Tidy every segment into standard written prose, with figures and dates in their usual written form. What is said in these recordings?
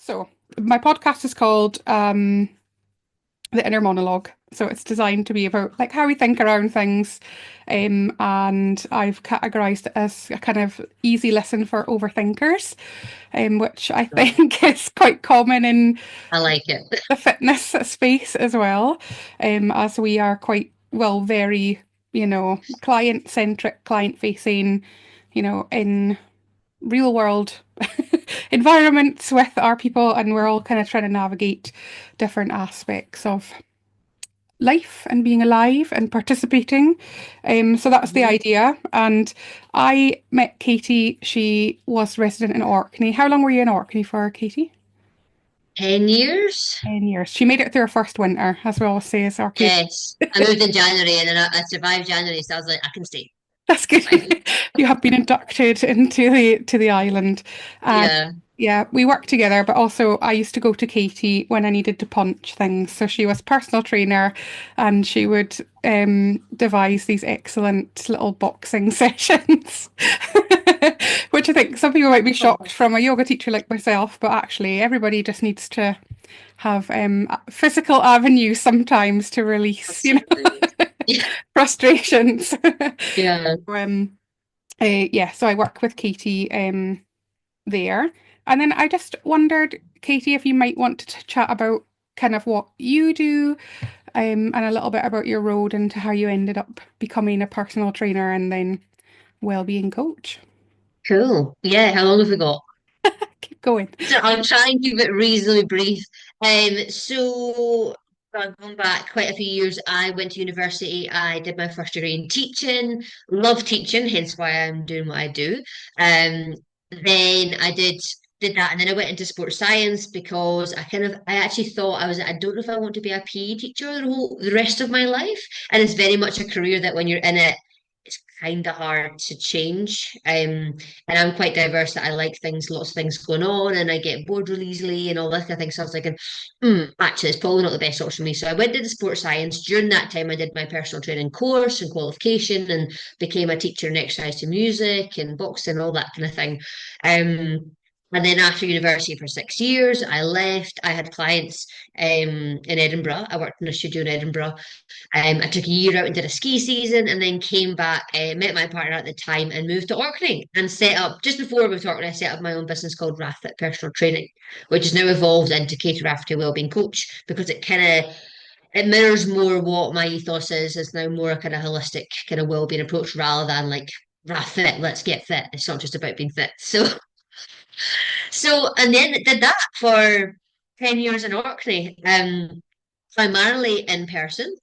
So my podcast is called The Inner Monologue. So it's designed to be about like how we think around things. And I've categorized it as a kind of easy listen for overthinkers, which I Oh, think is quite common in I like it. the fitness space as well. As we are quite, well, very, client centric, client facing, in real world environments with our people, and we're all kind of trying to navigate different aspects of life and being alive and participating. So that's the Mhm. idea. And I met Katie. She was resident in Orkney. How long were you in Orkney for, Katie? 10 years? 10 years. She made it through her first winter, as we always say, as our Katie. Yes. I moved in January and then I survived January, so I was like, I can stay. That's good. Fine. You have been inducted into the island. And Yeah. yeah, we worked together, but also I used to go to Katie when I needed to punch things. So she was personal trainer and she would devise these excellent little boxing sessions. Which I think some people might be shocked from a yoga teacher like myself, but actually everybody just needs to have physical avenues sometimes to release, Absolutely. Yeah. frustrations. Yeah. um, yeah, so I work with Katie there. And then I just wondered, Katie, if you might want to chat about kind of what you do, and a little bit about your road and how you ended up becoming a personal trainer and then well-being coach. Cool. Yeah. How long have we got? Keep going. So I'll try and keep it reasonably brief. So I've gone back quite a few years. I went to university. I did my first degree in teaching. Love teaching, hence why I'm doing what I do. Then I did that, and then I went into sports science because I actually thought I don't know if I want to be a PE teacher the rest of my life. And it's very much a career that when you're in it, it's kind of hard to change. And I'm quite diverse that I like things, lots of things going on, and I get bored really easily and all that kind of thing. So I was thinking, actually, it's probably not the best option for me. So I went to the sports science. During that time, I did my personal training course and qualification and became a teacher in exercise to music and boxing, all that kind of thing. Um, and then after university for 6 years, I left. I had clients in Edinburgh. I worked in a studio in Edinburgh. I took a year out and did a ski season and then came back, met my partner at the time and moved to Orkney and set up, just before I moved to Orkney, I set up my own business called Rafferty Personal Training, which has now evolved into Katie Rafferty Wellbeing Coach because it mirrors more what my ethos is. It's now more a kind of holistic kind of wellbeing approach rather than like Raffit, let's get fit. It's not just about being fit. And then did that for 10 years in Orkney. Primarily in person.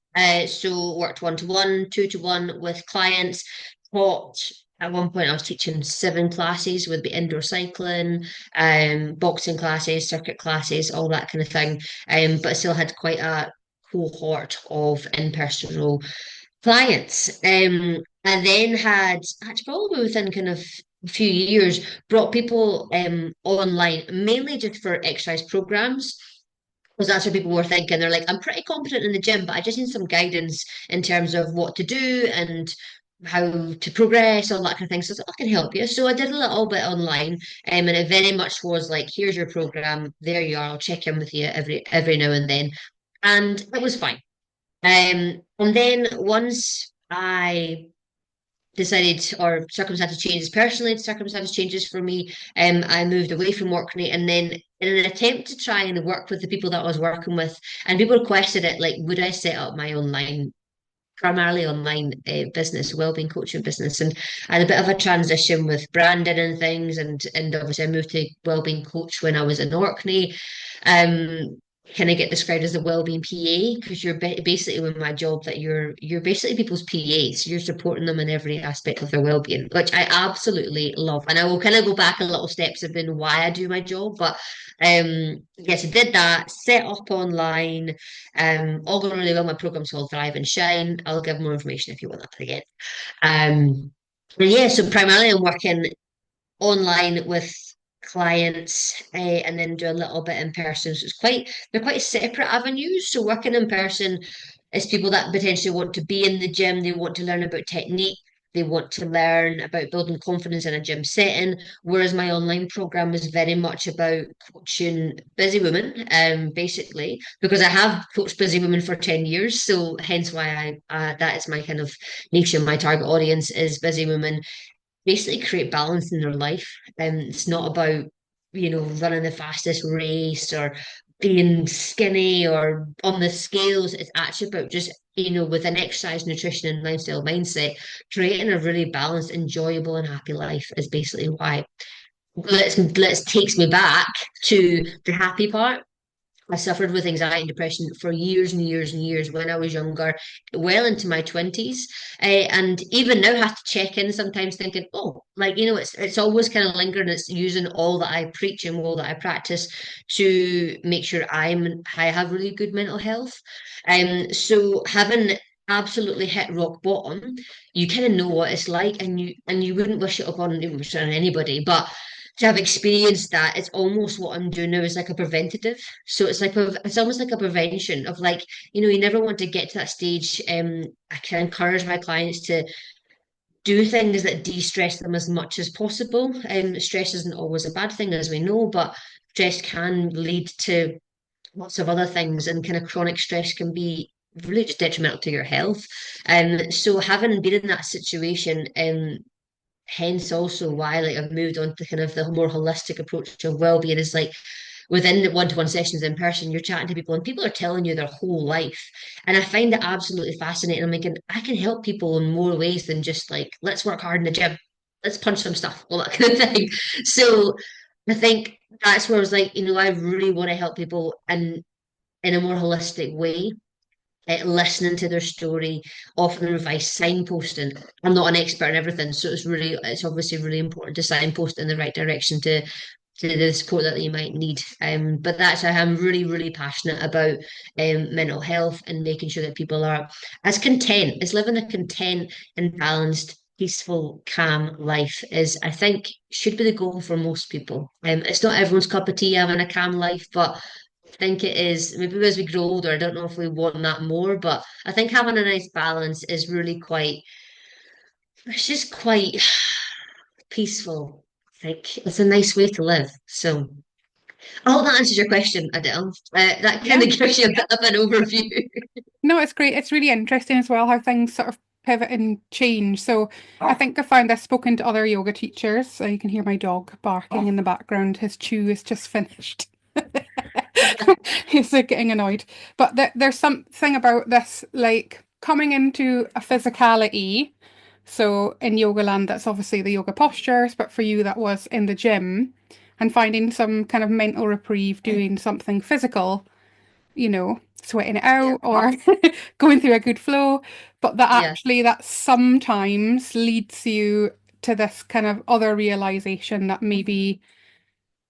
So worked one to one, two to one with clients. Taught at one point I was teaching 7 classes with the indoor cycling, boxing classes, circuit classes, all that kind of thing. But I still had quite a cohort of in-person clients. And then had actually probably within kind of a few years brought people online mainly just for exercise programs because that's what people were thinking. They're like, I'm pretty competent in the gym, but I just need some guidance in terms of what to do and how to progress, all that kind of thing. So I was like, I can help you. So I did a little bit online, and it very much was like, here's your program, there you are. I'll check in with you every now and then, and it was fine. And then once I decided or circumstances changes personally, circumstances changes for me. I moved away from Orkney and then in an attempt to try and work with the people that I was working with, and people requested it, like, would I set up my primarily online business, wellbeing coaching business, and I had a bit of a transition with branding and things, and obviously I moved to wellbeing coach when I was in Orkney. Um, kind of get described as a wellbeing PA because you're basically with my job that you're basically people's PA, so you're supporting them in every aspect of their wellbeing, which I absolutely love. And I will kind of go back a little steps of been why I do my job, but yes, I did that, set up online, all going really well. My program's called Thrive and Shine. I'll give more information if you want that again. And yeah, so primarily I'm working online with clients and then do a little bit in person. So they're quite separate avenues. So working in person is people that potentially want to be in the gym, they want to learn about technique. They want to learn about building confidence in a gym setting, whereas my online program is very much about coaching busy women, basically, because I have coached busy women for 10 years. So hence why that is my kind of niche, and my target audience is busy women basically create balance in their life. And it's not about, running the fastest race or being skinny or on the scales. It's actually about just, with an exercise, nutrition, and lifestyle mindset, creating a really balanced, enjoyable, and happy life is basically why. Let's takes me back to the happy part. I suffered with anxiety and depression for years and years and years when I was younger, well into my 20s. And even now, I have to check in sometimes thinking, oh, like, it's always kind of lingering. It's using all that I preach and all that I practice to make sure I have really good mental health. So having absolutely hit rock bottom, you kind of know what it's like, and you wouldn't wish it upon anybody, but to have experienced that, it's almost what I'm doing now is like a preventative. So it's almost like a prevention of, like, you never want to get to that stage. I can encourage my clients to do things that de-stress them as much as possible. Stress isn't always a bad thing, as we know, but stress can lead to lots of other things, and kind of chronic stress can be really just detrimental to your health. So having been in that situation, hence also why, like, I've moved on to kind of the more holistic approach of well-being, is like within the one-to-one sessions in person, you're chatting to people and people are telling you their whole life. And I find it absolutely fascinating. I'm like, I can help people in more ways than just like, let's work hard in the gym, let's punch some stuff, all that kind of thing. So I think that's where I was like, I really want to help people in a more holistic way, listening to their story, offering advice, signposting. I'm not an expert in everything, so it's obviously really important to signpost in the right direction to the support that you might need. But that's how I'm really, really passionate about mental health and making sure that people are as living a content and balanced, peaceful, calm life is, I think, should be the goal for most people. It's not everyone's cup of tea having a calm life, but I think it is. Maybe as we grow older, I don't know if we want that more, but I think having a nice balance is really it's just quite peaceful. Like, it's a nice way to live. So I hope that answers your question, Adele. That kind Yeah. of gives you a bit of an overview. No, it's great. It's really interesting as well how things sort of pivot and change. So I think I found I've spoken to other yoga teachers. So you can hear my dog barking in the background. His chew is just finished. He's getting annoyed. But there's something about this, like coming into a physicality. So in yoga land, that's obviously the yoga postures, but for you, that was in the gym and finding some kind of mental reprieve doing something physical, sweating it Yeah, out or going through a good flow, but that yeah, actually that sometimes leads you to this kind of other realization that maybe,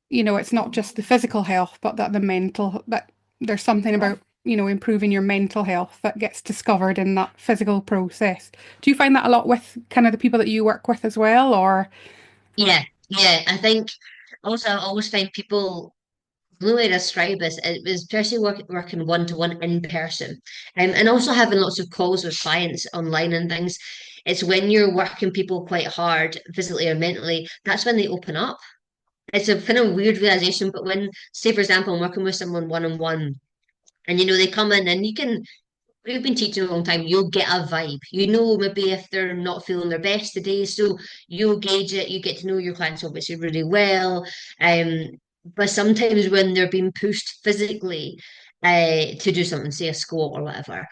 it's not just the physical health, but that there's something about, improving your mental health that gets discovered in that physical process. Do you find that a lot with kind of the people that you work with as well, or? yeah, yeah. I think also I always find people, the way to describe this, it was especially working one to one in person, and also having lots of calls with clients online and things. It's when you're working people quite hard, physically or mentally, that's when they open up. It's a kind of weird realization, but when, say, for example, I'm working with someone one on one, and they come in and we've been teaching a long time, you'll get a vibe. Maybe if they're not feeling their best today, so you'll gauge it. You get to know your clients obviously really well. Um, but sometimes when they're being pushed physically to do something, say a squat or whatever,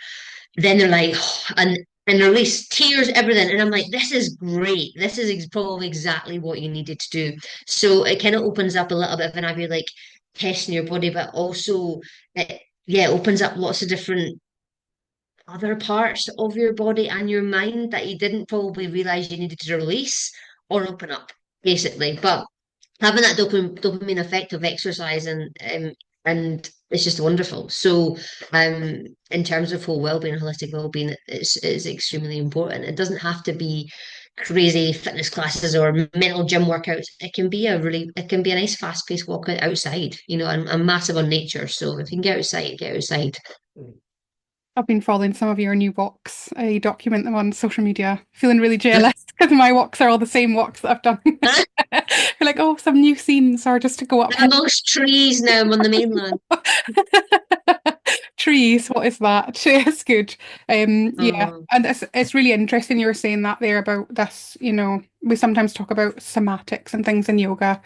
then they're like, and release tears, everything. And I'm like, this is great. This is probably exactly what you needed to do. So it kind of opens up a little bit of an idea, like testing your body, but also it opens up lots of different other parts of your body and your mind that you didn't probably realize you needed to release or open up, basically. But having that dopamine effect of exercise, and it's just wonderful. So in terms of whole well-being, holistic well-being, it's extremely important. It doesn't have to be crazy fitness classes or mental gym workouts. It can be a nice fast-paced walk outside. I'm massive on nature, so if you can get outside, get outside. I've been following some of your new walks. I document them on social media. Feeling really jealous because my walks are all the same walks that I've done. You're like, oh, some new scenes or just to go up hill. Amongst trees now, I'm on the mainland. Trees, what is that? It's good. Yeah, Oh, and it's really interesting you were saying that there about this, we sometimes talk about somatics and things in yoga.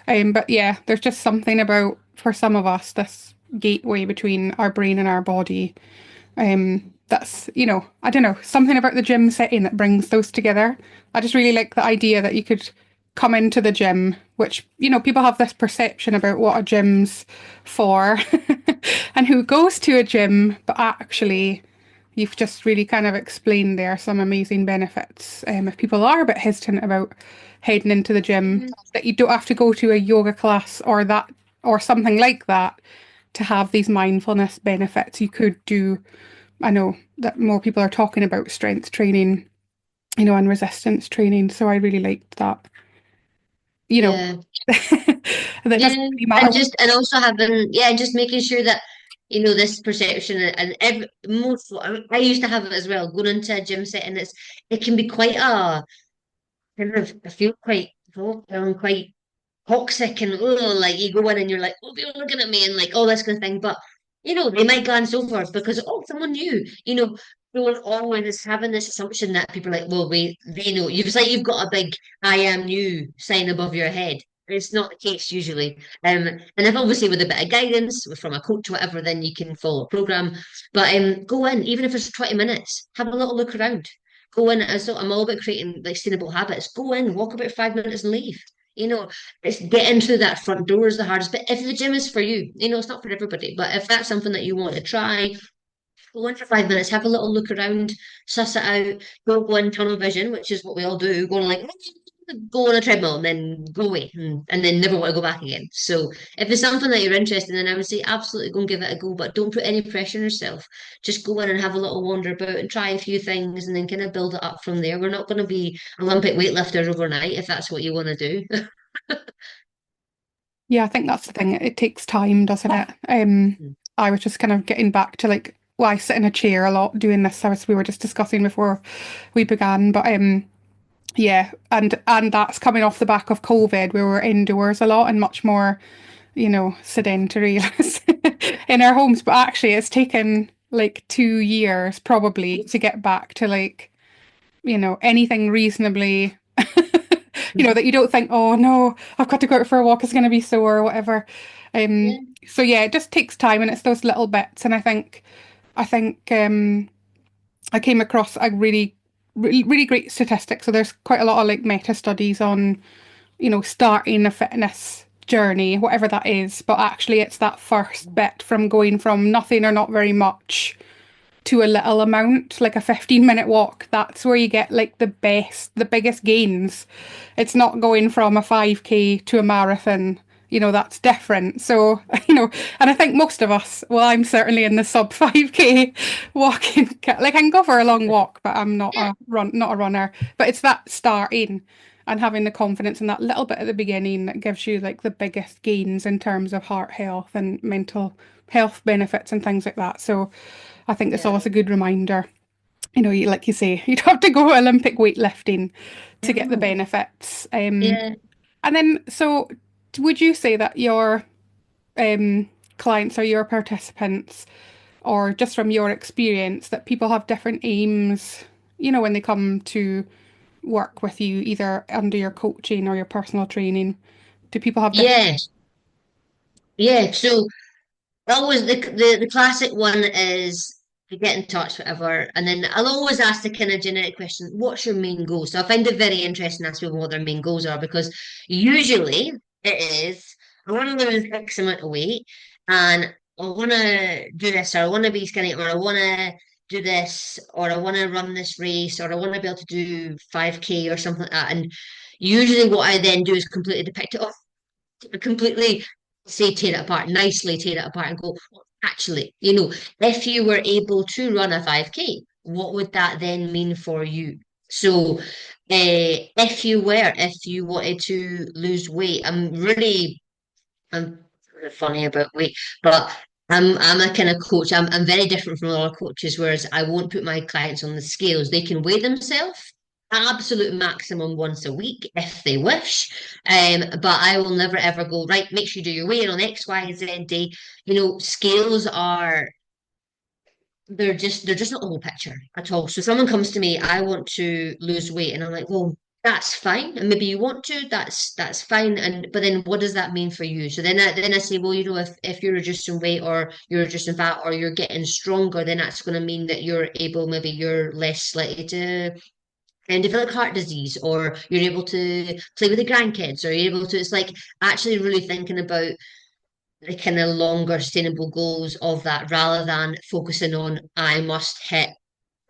But yeah, there's just something about for some of us, this gateway between our brain and our body. That's, I don't know, something about the gym setting that brings those together. I just really like the idea that you could come into the gym, which, people have this perception about what a gym's for and who goes to a gym, but actually, you've just really kind of explained there some amazing benefits. If people are a bit hesitant about heading into the gym, mhm. that you don't have to go to a yoga class or that or something like that to have these mindfulness benefits. You could do, I know that more people are talking about strength training, and resistance training. So I really liked that, you know, Yeah. that doesn't Yeah, really matter. and also having, yeah, just making sure that this perception, and I used to have it as well. Going into a gym setting, it can be quite a kind of, I feel quite volatile and quite toxic, and like you go in and you're like, oh, people are looking at me and like all this kind of thing. But they might glance over because, oh, someone new. We're always having this assumption that people are like, well, wait, they know. It's like you've got a big "I am new" sign above your head. It's not the case usually. And if obviously with a bit of guidance from a coach, or whatever, then you can follow a program. But go in, even if it's 20 minutes, have a little look around. Go in. I'm all about creating like sustainable habits. Go in, walk about 5 minutes and leave. You know, it's getting through that front door is the hardest. But if the gym is for you, it's not for everybody. But if that's something that you want to try, go in for 5 minutes, have a little look around, suss it out. Don't go in tunnel vision, which is what we all do. Going like, go on a treadmill and then go away, and then never want to go back again. So if it's something that you're interested in, I would say absolutely go and give it a go. But don't put any pressure on yourself. Just go in and have a little wander about and try a few things, and then kind of build it up from there. We're not going to be Olympic weightlifters overnight if that's what you want to do. Yeah, I think that's the thing. It takes time, doesn't it? I was just kind of getting back to like, well, I sit in a chair a lot doing this, as we were just discussing before we began. But yeah, and that's coming off the back of COVID, where we're indoors a lot and much more, sedentary in our homes. But actually, it's taken like 2 years probably to get back to like, anything reasonably, that you don't think, oh no, I've got to go out for a walk, it's going to be sore or whatever. Yeah. So yeah, it just takes time and it's those little bits. And I think I came across a really great statistic. So there's quite a lot of like meta studies on, starting a fitness journey, whatever that is. But actually, it's that first bit from going from nothing or not very much to a little amount, like a 15-minute walk. That's where you get like the biggest gains. It's not going from a 5K to a marathon. That's different. So, and I think most of us, well, I'm certainly in the sub 5K walking, like I can go for a long walk, but I'm not a runner. But it's that starting and having the confidence in that little bit at the beginning that gives you like the biggest gains in terms of heart health and mental health benefits and things like that. So I think it's Yeah. always a good reminder. Like you say, you don't have to go Olympic weightlifting to get the Mm. benefits. Yeah. And then, so would you say that your clients or your participants, or just from your experience, that people have different aims, when they come to work with you, either under your coaching or your personal training? Do people have different? Yeah. Yeah. So always the classic one is to get in touch, whatever. And then I'll always ask the kind of generic question, what's your main goal? So I find it very interesting to ask people what their main goals are, because usually it is, I want to lose X amount of weight, and I want to do this, or I want to be skinny, or I want to do this, or I want to run this race, or I want to be able to do 5K or something like that. And usually what I then do is completely depict it. Completely say tear it apart, nicely tear it apart and go, "Well, actually, if you were able to run a 5K, what would that then mean for you? So, if you wanted to lose weight, I'm funny about weight, but I'm a kind of coach. I'm very different from a lot of coaches, whereas I won't put my clients on the scales. They can weigh themselves absolute maximum once a week if they wish. But I will never ever go, right, make sure you do your weighing on X, Y, Z day. Scales are they're just not the whole picture at all. So someone comes to me, I want to lose weight, and I'm like, well, that's fine, and maybe you want to, that's fine, and but then what does that mean for you? So then I say, well, if you're reducing weight or you're reducing fat or you're getting stronger, then that's going to mean that maybe you're less likely to and develop heart disease, or you're able to play with the grandkids, or you're able to. It's like actually really thinking about the kind of longer sustainable goals of that rather than focusing on I must hit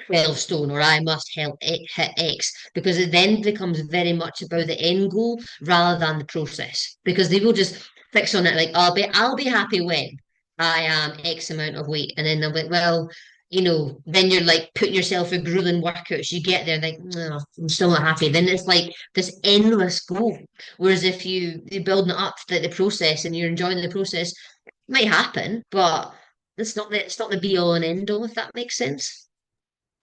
12 stone or I must hit X, because it then becomes very much about the end goal rather than the process, because they will just fix on it like I'll be happy when I am X amount of weight, and then they'll be like, well, then you're like putting yourself through grueling workouts. You get there like, no, I'm still not happy. Then it's like this endless goal. Whereas if you're building it up, the process, and you're enjoying the process, it might happen, but it's not the be all and end all, if that makes sense.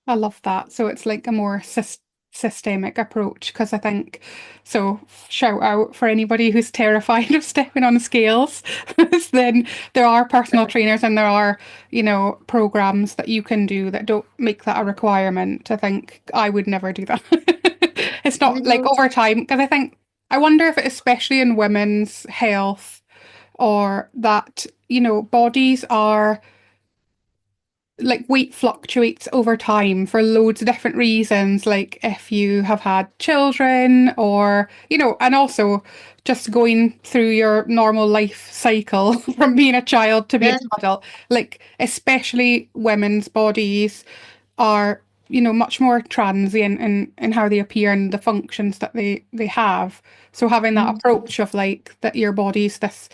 I love that. So it's like a more systemic approach because I think so. Shout out for anybody who's terrified of stepping on scales. Then there are personal trainers and there are, programs that you can do that don't make that a requirement. I think I would never do that. It's not like No. over time because I wonder if it, especially in women's health or that, bodies are like weight fluctuates over time for loads of different reasons, like if you have had children or, and also just going through your normal life cycle from being a child to being Yeah. an adult, like especially women's bodies are, much more transient in how they appear and the functions that they have. So having that Mhm. approach of like that your body's this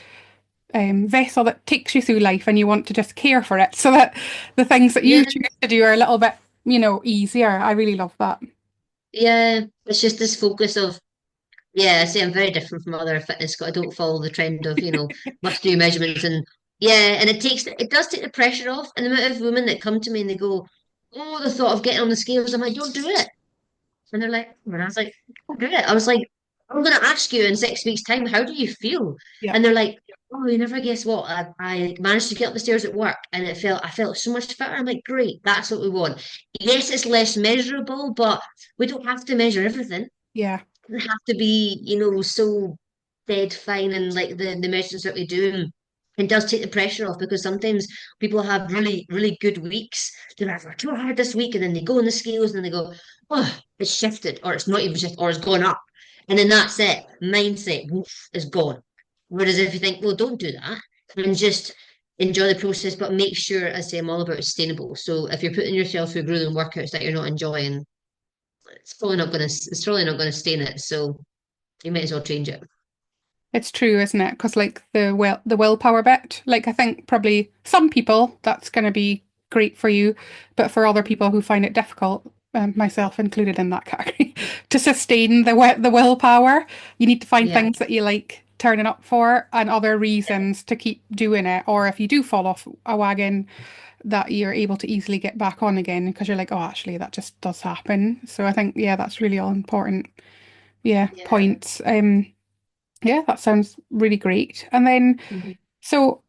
vessel that takes you through life and you want to just care for it so that the things that Yeah, you choose to do are a little bit, easier. I really love that. yeah. It's just this focus of, yeah, I say I'm very different from other fitness. I don't follow the trend of, must do measurements, and yeah, and it does take the pressure off. And the amount of women that come to me and they go, oh, the thought of getting on the scales, I'm like, don't do it. And they're like, and I was like, don't do it. I was like, I'm gonna ask you in 6 weeks' time, how do you feel? Yeah. And they're like, oh, you never guess what? I managed to get up the stairs at work and I felt so much fitter. I'm like, great, that's what we want. Yes, it's less measurable, but we don't have to measure everything. Yeah. Doesn't have to be, so dead fine, and like the measurements that we do. And it does take the pressure off, because sometimes people have really, really good weeks. They're like, "We're too hard this week," and then they go on the scales and they go, oh, it's shifted, or it's not even shifted, or it's gone up. And then that's it. Mindset woof, is gone. Whereas if you think, well, don't do that and just enjoy the process, but make sure, as I say, I'm all about sustainable. So if you're putting yourself through grueling workouts that you're not enjoying, it's probably not gonna stay in it. So you might as well change it. It's true, isn't it? Because like the willpower bit, like I think probably some people that's going to be great for you, but for other people who find it difficult, myself included in that category, to sustain the willpower, you need to find Yeah. things that you like turning up for and other reasons to keep doing it. Or if you do fall off a wagon, that you're able to easily get back on again because you're like, oh, actually, that just does happen. So I think, yeah, that's really all important. Yeah, Yeah. points. Yeah, that sounds really great. And then, Mhm. so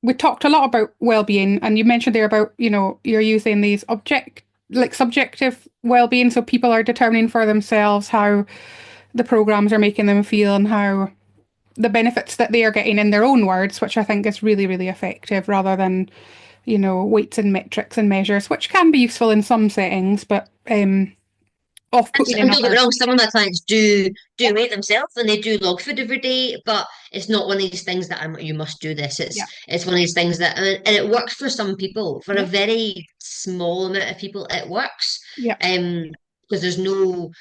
we talked a lot about well-being, and you mentioned there about, you're using these like subjective well-being, so people are determining for themselves how the programs are making them feel and how the benefits that they are getting in their own words, which I think is really, really effective rather than, weights and metrics and measures, which can be useful in some settings, but off-putting in And don't get me others. wrong, some of my clients do weigh themselves and they do log food every day, but it's not one of these things that you must do this. It's Yeah, it's one of these things that, and it works for some people. For a yeah, very small amount of people, it works. yeah, Because there's no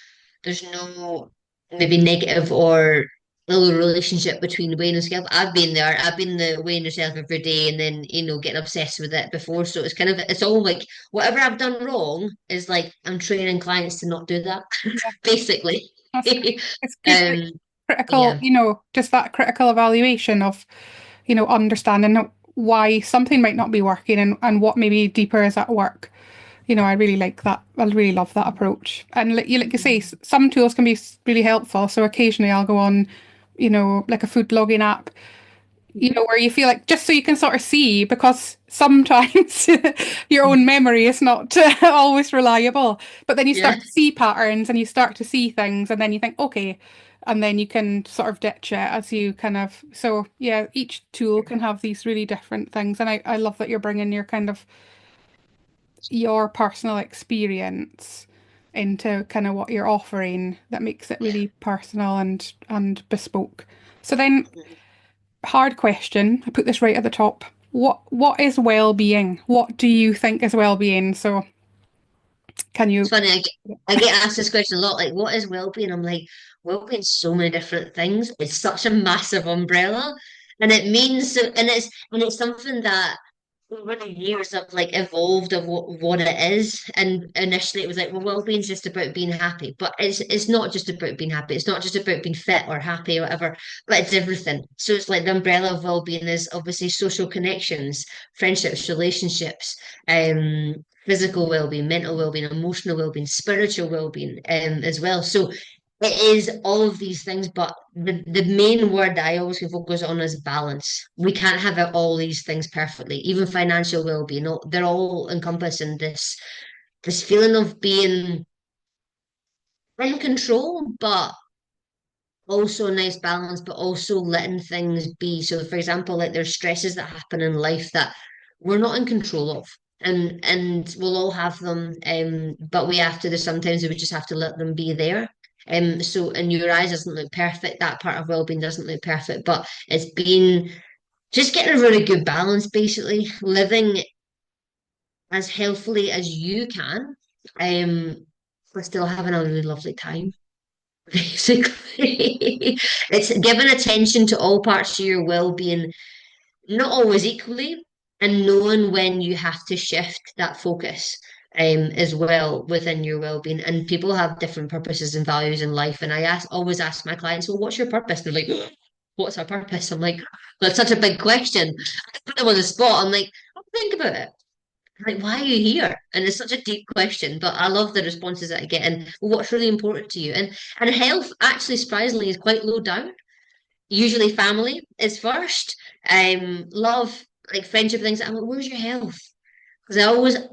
maybe negative or ill relationship between weighing and scale. I've been there. I've been the weighing yourself every day and then, getting obsessed with it before. So it's all like whatever I've done wrong is like I'm training clients to not do that, yeah. basically. That's good. It's good that Um, critical, yeah. just that critical evaluation of, understanding. why something might not be working and what maybe deeper is at work. I really like that. I really love that approach. And like you say, some tools can be really helpful. So occasionally I'll go on, like a food blogging app, where you feel like just so you can sort of see, because sometimes your own memory is not always reliable. But then you Yeah. start to see patterns and you start to see things, and then you think, okay, and then you can sort of ditch it as you kind of. So yeah, each tool can have these really different things, and I love that you're bringing your kind of your personal experience into kind of what you're offering that makes it really personal and bespoke. So then, hard question. I put this right at the top. What is well-being? What do you think is well-being? So can It's you? funny, I get asked this question a lot, like, what is well-being? I'm like, well-being's so many different things. It's such a massive umbrella. And it means so, and it's something that over the years I've like evolved of what it is. And initially it was like, well, well-being's just about being happy. But it's not just about being happy. It's not just about being fit or happy or whatever, but it's everything. So it's like the umbrella of well-being is obviously social connections, friendships, relationships, physical well-being, mental well-being, emotional well-being, spiritual well-being, as well. So it is all of these things, but the main word that I always can focus on is balance. We can't have all these things perfectly. Even financial well-being, they're all encompassing this feeling of being in control, but also a nice balance, but also letting things be. So, for example, like there's stresses that happen in life that we're not in control of. And we'll all have them, but we have to. There's sometimes we just have to let them be there. So in your eyes doesn't look perfect. That part of well-being doesn't look perfect, but it's being just getting a really good balance, basically living as healthily as you can, but still having a really lovely time. Basically, it's giving attention to all parts of your well-being, not always equally, and knowing when you have to shift that focus as well within your well-being. And people have different purposes and values in life. And always ask my clients, well, what's your purpose? They're like, what's our purpose? I'm like, that's such a big question. I put them on the spot. I'm like, think about it. Like, why are you here? And it's such a deep question, but I love the responses that I get. And what's really important to you? And health, actually, surprisingly, is quite low down. Usually, family is first. Love, like friendship things. I'm like, where's your health? Because I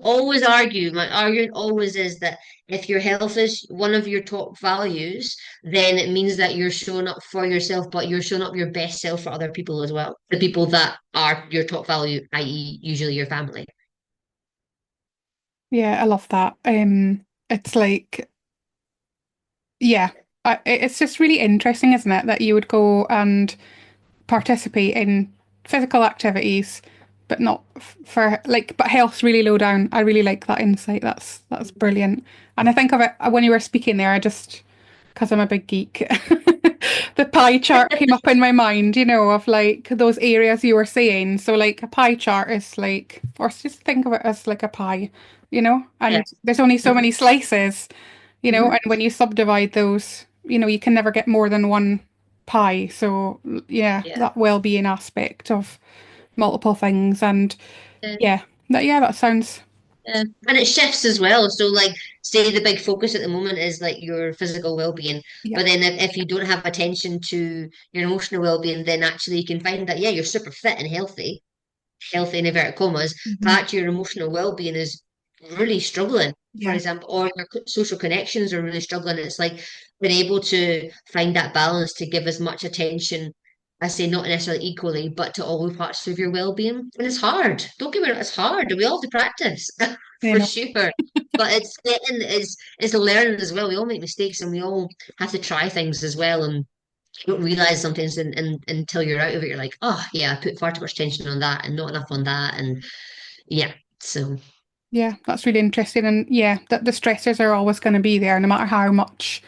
always argue. My argument always is that if your health is one of your top values, then it means that you're showing up for yourself, but you're showing up your best self for other people as well. The people that are your top value, i.e., usually your family. Yeah, I love that. It's like, yeah, it's just really interesting, isn't it, that you would go and participate in physical activities, but not for like, but health's really low down. I really like that insight. That's brilliant. And I think of it when you were speaking there, I just, because I'm a big geek, the pie chart came up in my mind, of like those areas you were saying. So like a pie chart is like, or just think of it as like a pie, Yeah. and there's only so many slices, Mhm. and when you subdivide those, you can never get more than one pie. So yeah, Yeah. that well-being aspect of multiple things, and Yeah. that sounds, Yeah. And it shifts as well. So, like, say the big focus at the moment is like your physical well-being, yeah. but then if you don't have attention to your emotional well-being, then actually you can find that, yeah, you're super fit and healthy in inverted commas, but Mhm. actually your emotional well-being is really struggling, for Yeah, example, or your social connections are really struggling. It's like being able to find that balance to give as much attention, I say not necessarily equally, but to all parts of your well-being. And it's hard. Don't get me wrong, it's hard. We all have to practice you for know, sure. But it's learning as well. We all make mistakes and we all have to try things as well. And you don't realize sometimes until you're out of it, you're like, oh yeah, I put far too much attention on that and not enough on that. And yeah, so yeah, that's really interesting. And yeah, that the stressors are always going to be there, no matter how much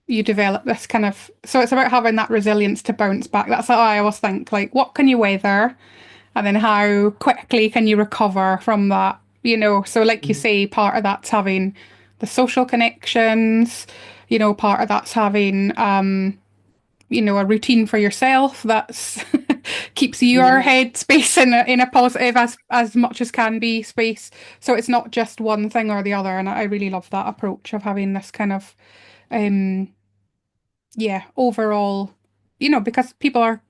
you develop this kind of. So it's about having that resilience to bounce back. That's how I always think. Like, what can you weather, and then how quickly can you recover from that? So like you say, part of that's having the social connections. Part of that's having a routine for yourself that's keeps your Yeah. head space in a positive as much as can be space. So it's not just one thing or the other. And I really love that approach of having this kind of um yeah, overall, because people are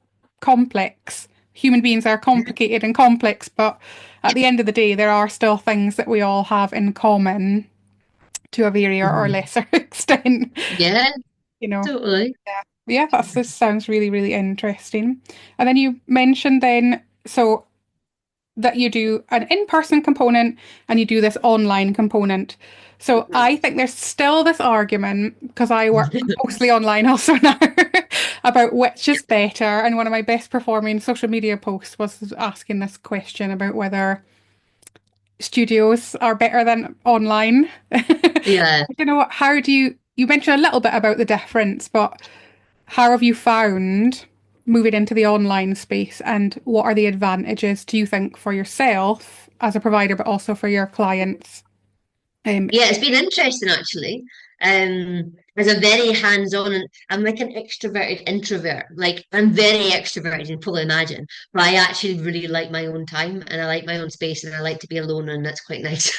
complex. Human beings are complicated and complex, but at the end of the day, there are still things that we all have in common to a varying or Mhm. lesser extent. Yeah, You know, totally. yeah, this sounds really, really interesting. And then you mentioned then, so that you do an in-person component and you do this online component. So I think there's still this argument, because I work mostly online also now, about which is better. And one of my best performing social media posts was asking this question about whether studios are better than online. Yeah. You know what? How do you mentioned a little bit about the difference, but how have you found moving into the online space, and what are the advantages, do you think, for yourself as a provider, but also for your clients? Um, Yeah, it's been interesting actually. As a very hands-on, and I'm like an extroverted introvert. Like I'm very extroverted, you can probably imagine. But I actually really like my own time and I like my own space and I like to be alone and that's quite nice.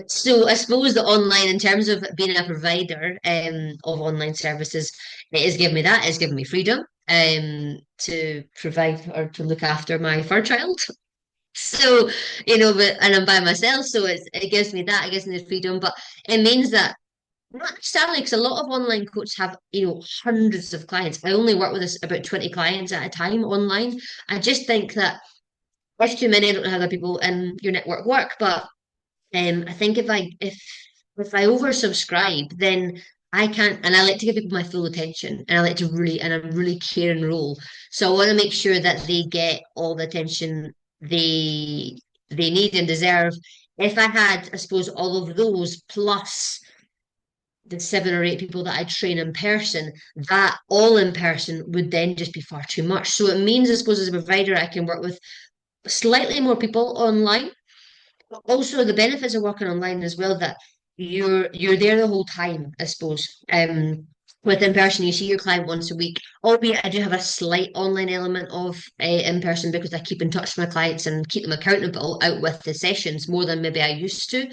So I suppose the online, in terms of being a provider of online services, it has given me that. It's given me freedom to provide or to look after my fur child. So, but and I'm by myself, so it gives me that, it gives me the freedom, but it means that not necessarily because a lot of online coaches have, hundreds of clients. I only work with this about 20 clients at a time online. I just think that there's too many. I don't know how other people in your network work, but I think if I oversubscribe, then I can't, and I like to give people my full attention, and I like to really, and I'm really caring role. So I want to make sure that they get all the attention they need and deserve. If I had, I suppose, all of those plus the 7 or 8 people that I train in person, that all in person would then just be far too much. So it means, I suppose, as a provider, I can work with slightly more people online, also the benefits of working online as well, that you're there the whole time, I suppose. With in person, you see your client once a week. Albeit, I do have a slight online element of in person because I keep in touch with my clients and keep them accountable out with the sessions more than maybe I used to.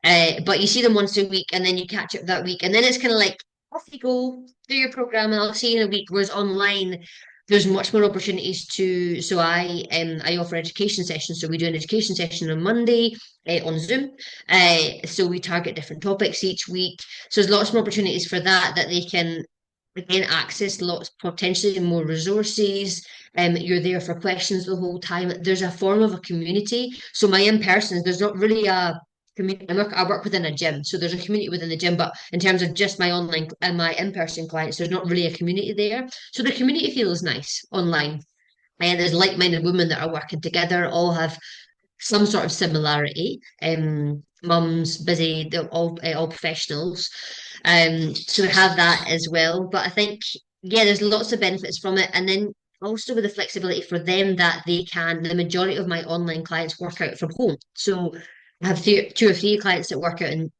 But you see them once a week, and then you catch up that week, and then it's kind of like off you go, do your program, and I'll see you in a week. Whereas online, there's much more opportunities to. So I offer education sessions. So we do an education session on Monday on Zoom. So we target different topics each week. So there's lots more opportunities for that they can again access lots potentially more resources. You're there for questions the whole time. There's a form of a community. So my in-persons, there's not really a community. I work within a gym, so there's a community within the gym. But in terms of just my online and my in-person clients, there's not really a community there. So the community feels nice online. And there's like-minded women that are working together, all have some sort of similarity. Mums, busy, they're all professionals. So we have that as well. But I think, yeah, there's lots of benefits from it. And then also with the flexibility for them that the majority of my online clients work out from home. So I have 2 or 3 clients that work out in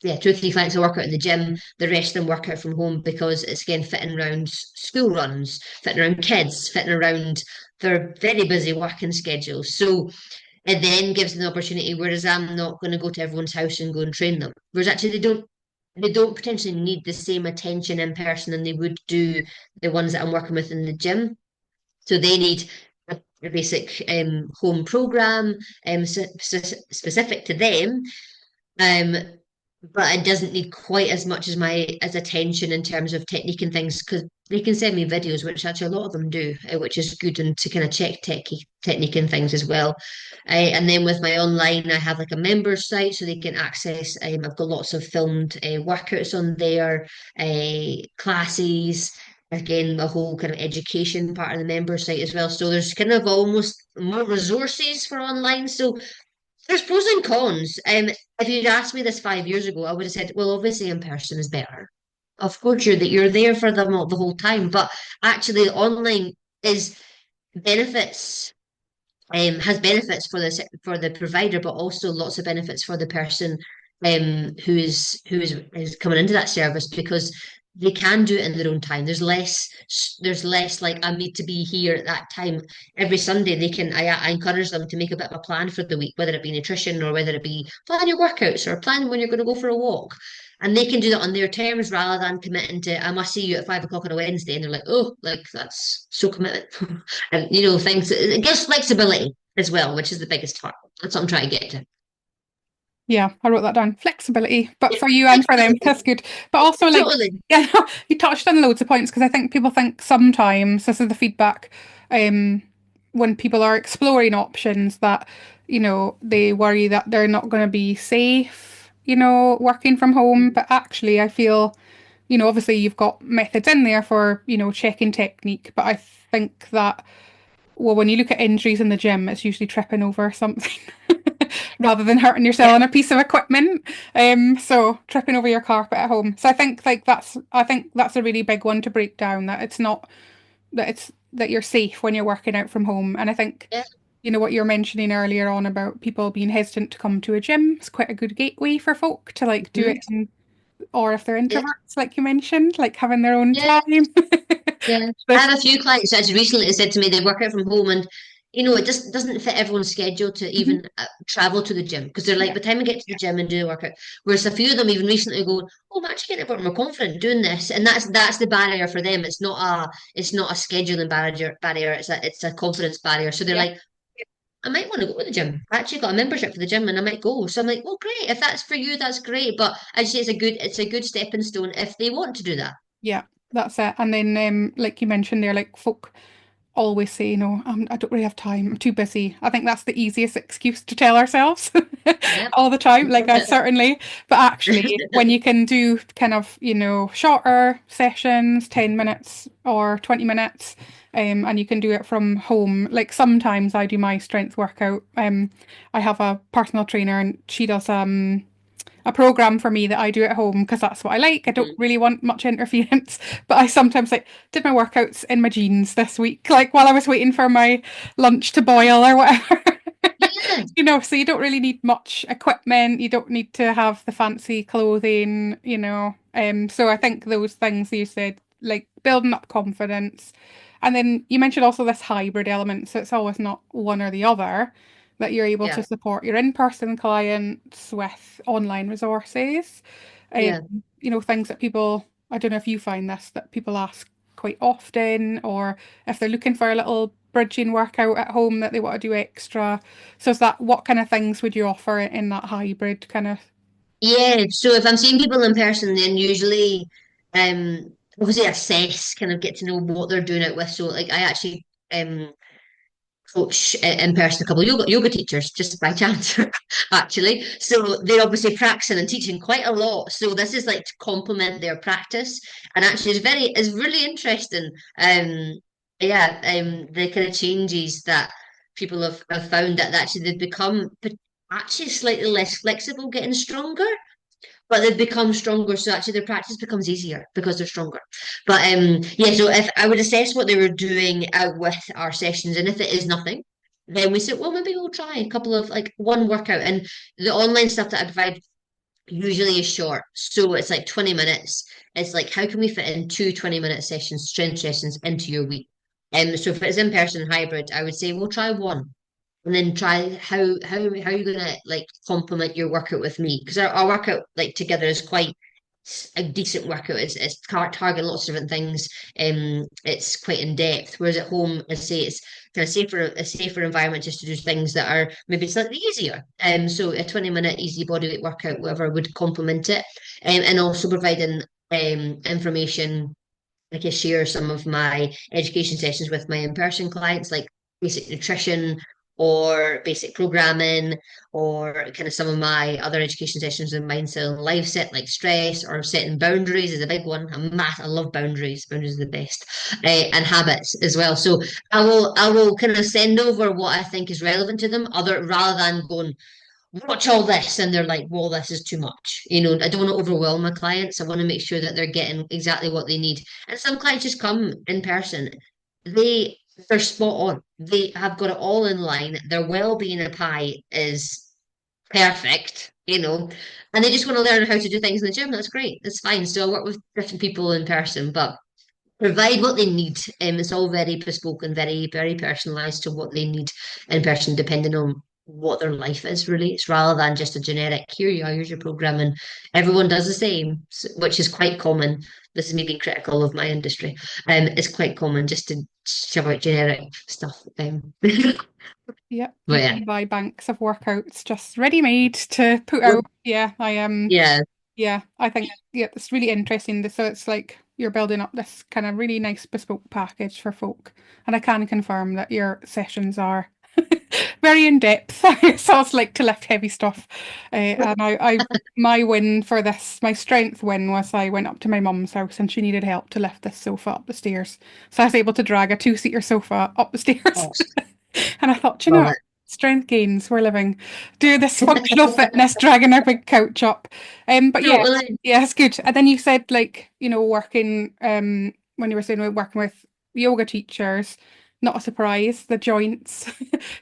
yeah, 2 or 3 clients that work out in the gym. The rest of them work out from home because it's again fitting around school runs, fitting around kids, fitting around their very busy working schedules. So it then gives them the opportunity, whereas I'm not going to go to everyone's house and go and train them. Whereas actually they don't potentially need the same attention in person than they would do the ones that I'm working with in the gym. So they need a basic home program specific to them. Um, but it doesn't need quite as much as attention in terms of technique and things because they can send me videos, which actually a lot of them do, which is good and to kind of check technique and things as well. And then with my online, I have like a members site so they can access. I've got lots of filmed workouts on there, classes. Again, the whole kind of education part of the member site as well. So there's kind of almost more resources for online. So there's pros and cons. If you'd asked me this 5 years ago, I would have said, well, obviously in person is better. Of course, you're there for them all, the whole time, but actually online is benefits has benefits for the provider, but also lots of benefits for the person who is coming into that service because they can do it in their own time. There's less like I need to be here at that time every Sunday. I encourage them to make a bit of a plan for the week, whether it be nutrition or whether it be plan your workouts or plan when you're going to go for a walk. And they can do that on their terms rather than committing to, I must see you at 5 o'clock on a Wednesday. And they're like, oh, like that's so committed. And, things, it gives flexibility as well, which is the biggest part. That's what I'm trying to get to. Yeah, I wrote that down. Flexibility, but for you and for them, that's good. But also, like, Totally. yeah, you touched on loads of points because I think people think sometimes this is the feedback, um, when people are exploring options that, they worry that they're not going to be safe, working from home. But actually, I feel, obviously you've got methods in there for, checking technique, but I think that, well, when you look at injuries in the gym, it's usually tripping over something rather than hurting yourself Yeah, on a piece of equipment. So tripping over your carpet at home. So I think that's a really big one to break down, that it's not that you're safe when you're working out from home. And I think, yeah, what you're mentioning earlier on about people being hesitant to come to a gym is quite a good gateway for folk to like do it mhm, in, or if they're yeah, introverts, like you mentioned, like having their own yeah. time. Yeah, I There's, have a few clients that recently said to me they work out from home, and it just doesn't fit everyone's schedule to Mhm. even travel to the gym because they're like, Yeah, by the time I get to the gym and do the workout, whereas a few of them even recently go, oh, I'm actually getting a bit more confident doing this, and that's the barrier for them. It's not a scheduling barrier. It's a confidence barrier. So they're yeah, like, I might want to go to the gym. I actually got a membership for the gym, and I might go. So I'm like, well, great. If that's for you, that's great. But I'd say it's a good stepping stone if they want to do that. yeah. That's it. And then, like you mentioned there, like folk always say, no, I don't really have time. I'm too busy. I think that's the easiest excuse to tell ourselves Yep. all the time. Like I certainly, but actually, when you can do kind of, shorter sessions, 10 minutes or 20 minutes, and you can do it from home. Like sometimes I do my strength workout. I have a personal trainer and she does a program for me that I do at home because that's what I like. I don't Mm. really want much interference, but I sometimes like did my workouts in my jeans this week, like while I was waiting for my lunch to boil or whatever. Yeah. So you don't really need much equipment. You don't need to have the fancy clothing. So I think those things you said, like building up confidence. And then you mentioned also this hybrid element, so it's always not one or the other, that you're able to Yeah. support your in-person clients with online resources. Um, Yeah. Things that people, I don't know if you find this, that people ask quite often, or if they're looking for a little bridging workout at home that they want to do extra. So is that, what kind of things would you offer in that hybrid kind of? Yeah. So if I'm seeing people in person, then usually, obviously assess, kind of get to know what they're doing it with. So like I actually coach in person a couple of yoga teachers just by chance, actually. So they're obviously practicing and teaching quite a lot. So this is like to complement their practice, and actually it's really interesting. Yeah, the kind of changes that people have found that actually they've become actually slightly less flexible, getting stronger, but they've become stronger. So actually their practice becomes easier because they're stronger. But yeah, so if I would assess what they were doing out with our sessions, and if it is nothing, then we say, well, maybe we'll try a couple of like one workout. And the online stuff that I provide usually is short. So it's like 20 minutes. It's like how can we fit in 2 20-minute sessions, strength sessions into your week? So if it's in person hybrid, I would say we'll try one and then try how are you gonna like complement your workout with me because our workout like together is quite a decent workout. It's targeting lots of different things. It's quite in depth. Whereas at home, I say it's kind of a safer environment just to do things that are maybe slightly easier. So a 20-minute easy bodyweight workout, whatever, would complement it, and also providing information. Like I share some of my education sessions with my in-person clients, like basic nutrition or basic programming, or kind of some of my other education sessions in mindset and life set, like stress or setting boundaries is a big one. I love boundaries. Boundaries are the best, and habits as well. So I will kind of send over what I think is relevant to them, other rather than going watch all this and they're like, well, this is too much. I don't want to overwhelm my clients. I want to make sure that they're getting exactly what they need. And some clients just come in person. They're spot on. They have got it all in line. Their well-being pie is perfect, and they just want to learn how to do things in the gym. That's great. That's fine. So I work with different people in person, but provide what they need. It's all very bespoke and very, very personalized to what they need in person, depending on what their life is, really. It's rather than just a generic, here you are, here's your program, and everyone does the same, which is quite common. This is me being critical of my industry. It's quite common just to shove out generic stuff. Yep, But you yeah, can buy banks of workouts just ready-made to put out. Yeah, yeah, yeah, I think yeah, it's really interesting. So it's like you're building up this kind of really nice bespoke package for folk. And I can confirm that your sessions are very in depth. So it's like to lift heavy stuff. And my win for this, my strength win was I went up to my mum's house and she needed help to lift this sofa up the stairs. So I was able to drag a two-seater sofa up the stairs. oh, And I thought, you love know, it. strength gains, we're living. Do this functional fitness, dragging our big couch up. But yeah, Totally. yeah, it's good. And then you said like, working when you were saying about working with yoga teachers, not a surprise, the joints,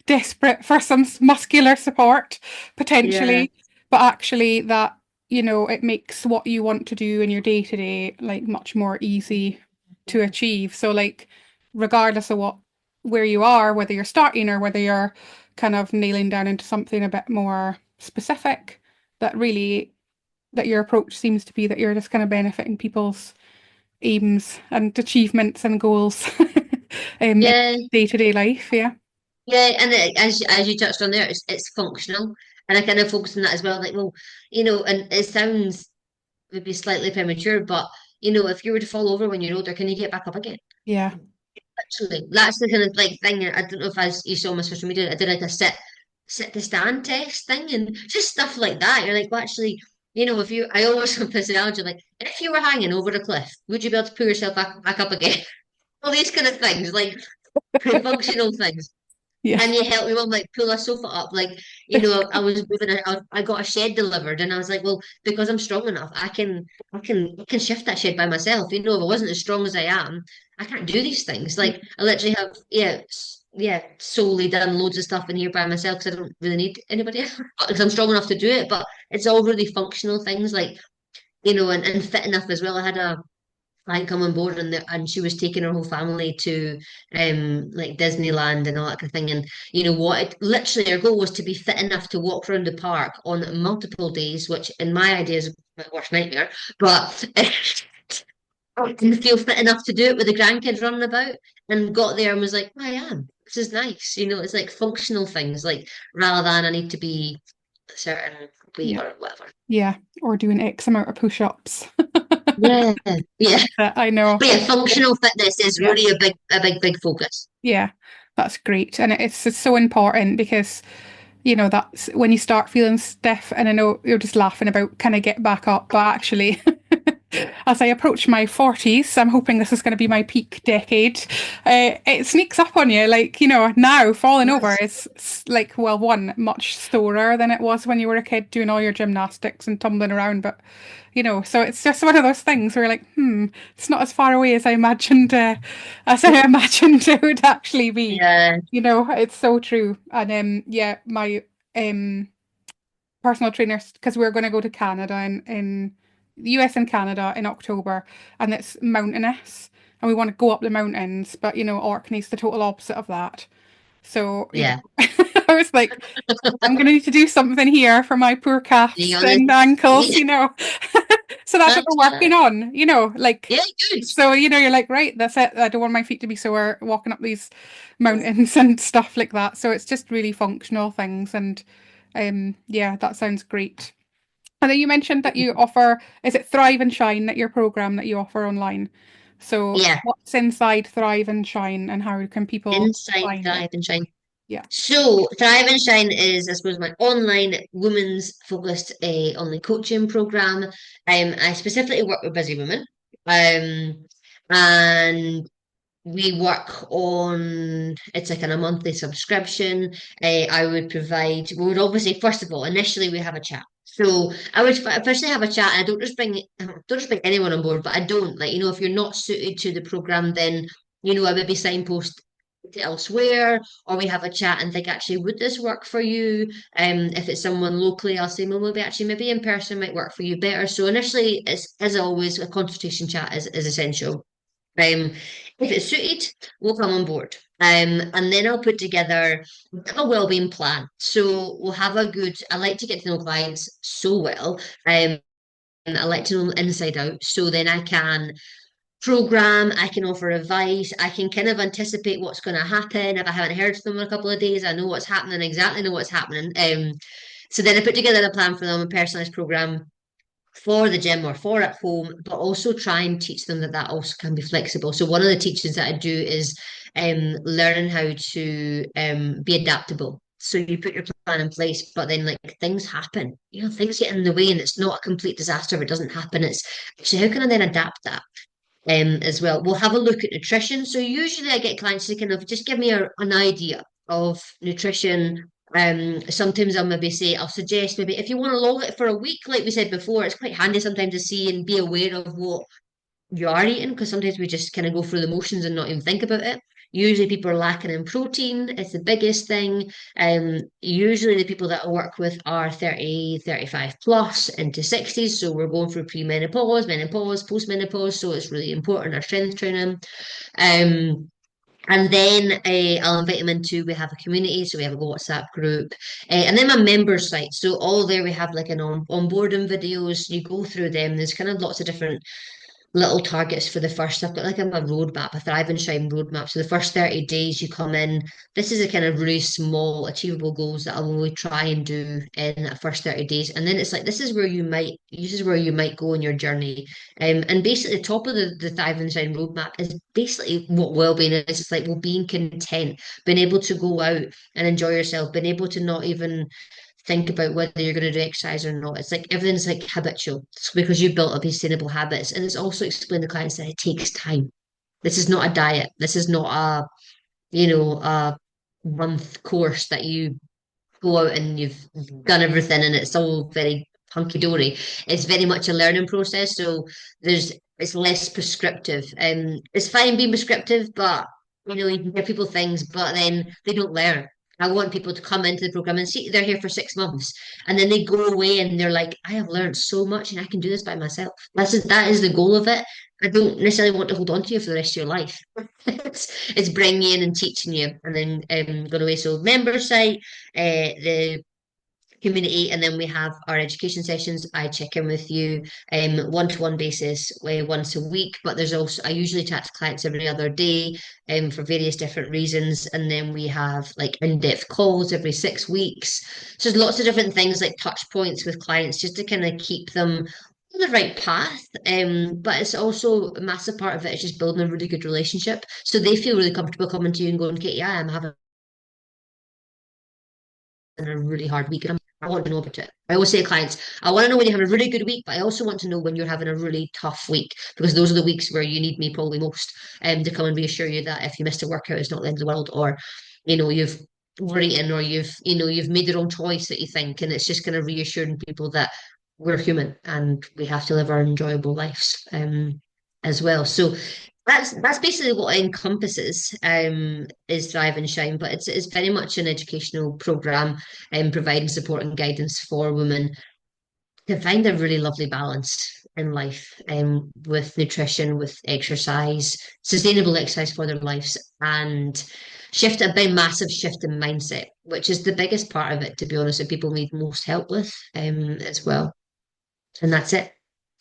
desperate for some muscular support, Yeah, potentially, but actually that, it makes what you want to do in your day to day like much more easy to achieve. So like regardless of where you are, whether you're starting or whether you're kind of nailing down into something a bit more specific, that your approach seems to be that you're just kind of benefiting people's aims and achievements and goals in yeah, day-to-day life. Yeah. yeah. And as you touched on there, it's functional, and I kind of focus on that as well. Like, well, and it sounds maybe slightly premature, but if you were to fall over when you're older, can you get back up again? Yeah. Actually, that's the kind of like thing. I don't know if you saw my social media. I did like a sit to stand test thing, and just stuff like that. You're like, well, actually, if you, I always have this analogy, like, if you were hanging over a cliff, would you be able to pull yourself back up again? All these kind of things, like functional things. Yeah. And you help me mum like pull a sofa up. Like, I was moving I got a shed delivered and I was like, well, because I'm strong enough, I can shift that shed by myself. If I wasn't as strong as I am, I can't do these things. Like I literally have, yeah, solely done loads of stuff in here by myself because I don't really need anybody else because I'm strong enough to do it. But it's all really functional things like, and fit enough as well. I had a client come on board and she was taking her whole family to like Disneyland and all that kind of thing. And literally her goal was to be fit enough to walk around the park on multiple days, which in my idea is my worst nightmare. But I didn't feel fit enough to do it with the grandkids running about and got there and was like, I am. This is nice. It's like functional things, like rather than I need to be a certain weight Yeah. or whatever. Yeah. Or doing X amount of push-ups. Yeah. Yeah. I know. But yeah, functional fitness is Yeah. really a big focus. Yeah. That's great. And it's so important because that's when you start feeling stiff, and I know you're just laughing about can I get back up, but actually, as I approach my 40s, I'm hoping this is going to be my peak decade. It sneaks up on you, like, now falling over Yes. is like, well, one, much slower than it was when you were a kid doing all your gymnastics and tumbling around, but so it's just one of those things where you're like, it's not as far away as I imagined it would actually be. Yeah, It's so true. And yeah, my um personal trainers, because we're going to go to Canada in the US and Canada in October, and it's mountainous, and we want to go up the mountains, but Orkney's the total opposite of that. So, yeah. I was like, I'm going to need to do something here for my poor Being calves honest. and ankles. So that's what That's we're working on, like, yeah, good. so, you're like, right, that's it. I don't want my feet to be sore walking up these mountains and stuff like that. So it's just really functional things. And yeah, that sounds great. And then you mentioned that you offer, is it Thrive and Shine, that your program that you offer online? So Yeah, what's inside Thrive and Shine and how can people inside find it? Thrive and Shine. Yeah. So Thrive and Shine is, I suppose, my online women's focused online coaching program. I specifically work with busy women. And we work on it's like on a monthly subscription. We would obviously first of all initially we have a chat. So I would firstly have a chat, and I don't just bring anyone on board, but I don't like if you're not suited to the program, then I would be signpost elsewhere, or we have a chat and think, actually, would this work for you? If it's someone locally, I'll say, well, maybe in person might work for you better. So initially, it's as always, a consultation chat is essential. If it's suited, we'll come on board. And then I'll put together a wellbeing plan. So we'll have a good, I like to get to know clients so well. And I like to know them inside out. So then I can program, I can offer advice, I can kind of anticipate what's going to happen. If I haven't heard from them in a couple of days, I know what's happening, exactly know what's happening. So then I put together a plan for them, a personalized program for the gym or for at home, but also try and teach them that that also can be flexible. So one of the teachings that I do is learning how to be adaptable. So you put your plan in place, but then like things happen, things get in the way, and it's not a complete disaster if it doesn't happen. It's actually how can I then adapt that? As well. We'll have a look at nutrition. So usually I get clients to kind of just give me an idea of nutrition. Sometimes I'll suggest maybe if you want to log it for a week, like we said before, it's quite handy sometimes to see and be aware of what you are eating because sometimes we just kind of go through the motions and not even think about it. Usually people are lacking in protein. It's the biggest thing. Usually the people that I work with are 30, 35 plus into 60s. So we're going through premenopause, menopause, postmenopause. So it's really important, our strength training. Um, and then I'll invite them into, we have a community, so we have a WhatsApp group. And then my members site. So all there we have like an onboarding videos. You go through them. There's kind of lots of different little targets for the first. I've got like a roadmap, a Thrive and Shine roadmap. So the first 30 days you come in, this is a kind of really small, achievable goals that I'll only try and do in that first 30 days. And then it's like this is where you might go in your journey. And basically the top of the Thrive and Shine roadmap is basically what well-being is. It's like well being content, being able to go out and enjoy yourself, being able to not even think about whether you're going to do exercise or not. It's like everything's like habitual. It's because you built up sustainable habits. And it's also explained to clients that it takes time. This is not a diet. This is not a month course that you go out and you've done everything and it's all very hunky dory. It's very much a learning process. So it's less prescriptive. It's fine being prescriptive, but you can give people things, but then they don't learn. I want people to come into the program and see they're here for 6 months and then they go away and they're like, I have learned so much and I can do this by myself. That is the goal of it. I don't necessarily want to hold on to you for the rest of your life. it's bringing you in and teaching you and then going away. So member site, the community, and then we have our education sessions. I check in with you one-to-one basis once a week, but there's also I usually chat to clients every other day for various different reasons, and then we have like in-depth calls every 6 weeks. So there's lots of different things like touch points with clients just to kind of keep them on the right path. But it's also a massive part of it is just building a really good relationship so they feel really comfortable coming to you and going, Katie, I'm having a really hard week. And I want to know about it. I always say to clients, I want to know when you have a really good week, but I also want to know when you're having a really tough week because those are the weeks where you need me probably most to come and reassure you that if you missed a workout, it's not the end of the world, or you've overeaten, or you've made the wrong choice that you think, and it's just kind of reassuring people that we're human and we have to live our enjoyable lives as well. So that's basically what it encompasses is Thrive and Shine, but it's very much an educational program and providing support and guidance for women to find a really lovely balance in life with nutrition, with exercise, sustainable exercise for their lives, and shift a big massive shift in mindset, which is the biggest part of it, to be honest, that people need most help with as well. And that's it,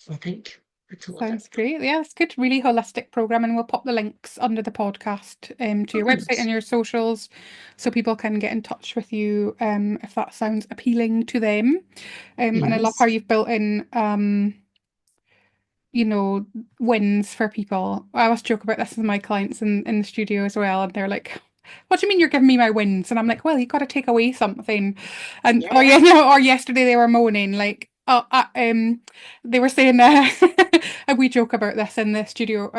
I think. That's all of it. Sounds great. Yeah, it's good. Really holistic program, and we'll pop the links under the podcast to your website and Thanks. your socials, so people can get in touch with you if that sounds appealing to them. And I love how Yes. you've built in wins for people. I always joke about this with my clients in the studio as well, and they're like, "What do you mean you're giving me my wins?" And I'm like, "Well, you got to take away something." And or Yeah. or yesterday they were moaning like, they were saying, and we joke about this in the studio.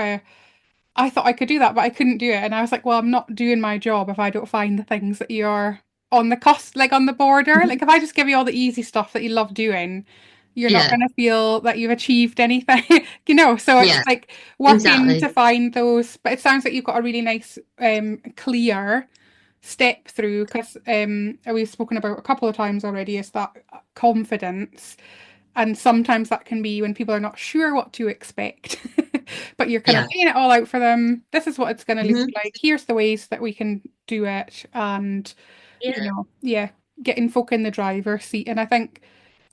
I thought I could do that, but I couldn't do it, and I was like, "Well, I'm not doing my job if I don't find the things that you're on the cost, like on the border. Like if I just give you all the easy stuff that you love doing." you're not Yeah. going to feel that you've achieved anything, So it's Yeah. like working to Exactly. find those, but it sounds like you've got a really nice, clear step through because we've spoken about a couple of times already is that confidence. And sometimes that can be when people are not sure what to expect, but you're kind of Yeah. laying it all out for them. This is what it's going to look Hmm. like. Here's the ways that we can do it. And, Yeah. yeah, getting folk in the driver's seat. And I think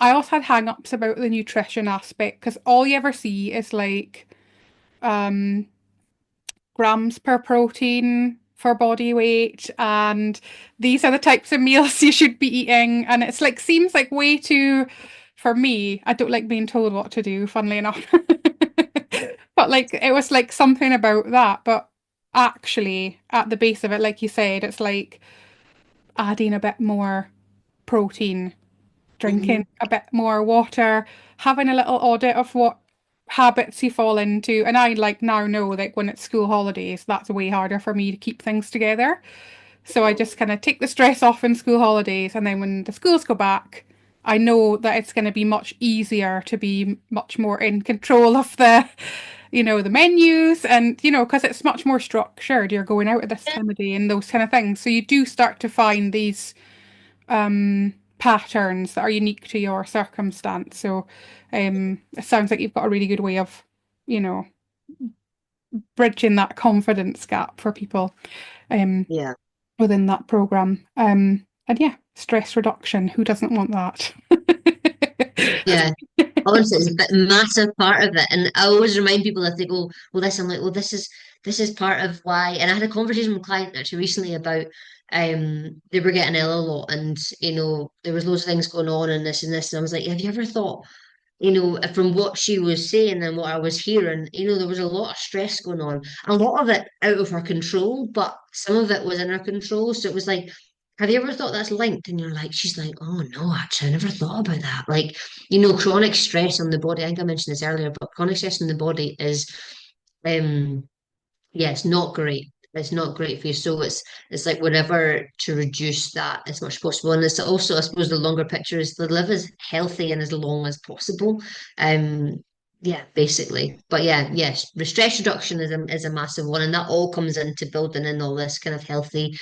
I also had hang-ups about the nutrition aspect because all you ever see is like um grams per protein for body weight, and these are the types of meals you should be eating. And it's like seems like way too, for me, I don't like being told what to do, funnily enough. But like it was like something about that. But actually, at the base of it, like you said, it's like adding a bit more protein, drinking Hmm. a bit more water, having a little audit of what habits you fall into. And I like now know like when it's school holidays, that's way harder for me to keep things together. So I just kind of take the stress off in school holidays, and then when the schools go back, I know that it's going to be much easier to be much more in control of the menus and, because it's much more structured. You're going out at this time of day and those kind of things. So you do start to find these patterns that are unique to your circumstance. So it sounds like you've got a really good way of, you know, bridging that confidence gap for people um, Yeah. within that program. And yeah, stress reduction. Who doesn't want that? Yeah. Honestly, it's a bit massive part of it. And I always remind people if they go, well, this, I'm like, well, this is part of why. And I had a conversation with a client actually recently about they were getting ill a lot and there was loads of things going on and this and this. And I was like, have you ever thought, from what she was saying and what I was hearing, there was a lot of stress going on. A lot of it out of her control, but some of it was in her control. So it was like, have you ever thought that's linked? And you're like, she's like, oh no, actually, I never thought about that. Like, chronic stress on the body. I think I mentioned this earlier, but chronic stress on the body is um yeah, it's not great. It's not great for you. So it's like whatever to reduce that as much as possible. And it's also, I suppose, the longer picture is to live as healthy and as long as possible. Um, yeah, basically. But yeah, yes, stress reduction is a massive one, and that all comes into building in all this kind of healthy